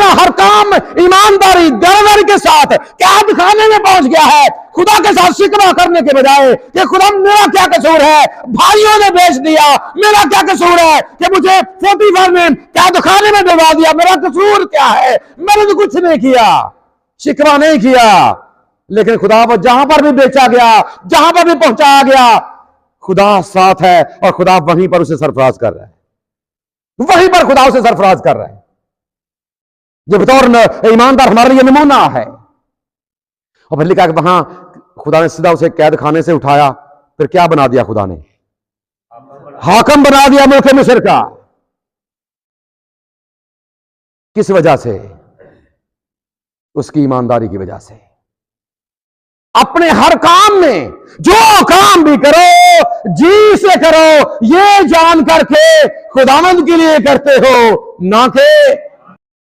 अपना हर काम ईमानदारी दरबार के साथ कैद खाने में पहुंच गया है, खुदा के साथ शिकवा करने के बजाय कि खुदा मेरा क्या कसूर है, भाइयों ने बेच दिया, मेरा क्या कसूर है कि मुझे 45 में कैद खाने में डलवा दिया, मेरा कसूर क्या है, मैंने तो कुछ नहीं किया, शिकवा नहीं किया। लेकिन खुदा वो जहां पर भी बेचा गया, जहां पर भी पहुंचाया गया, खुदा साथ है और खुदा वहीं पर उसे सरफराज कर रहा है, वहीं पर खुदा उसे सरफराज कर रहा है, जो बतौर ईमानदार हमारे लिए नमूना है। और फिर लिखा कि वहां खुदा ने सीधा उसे कैद खाने से उठाया, फिर क्या बना दिया खुदा ने, हाकम बना दिया मुल्क मिस्र का। किस वजह से? उसकी ईमानदारी की वजह से। अपने हर काम में जो काम भी करो जी से करो, ये जान करके खुदावंद के लिए करते हो, ना कि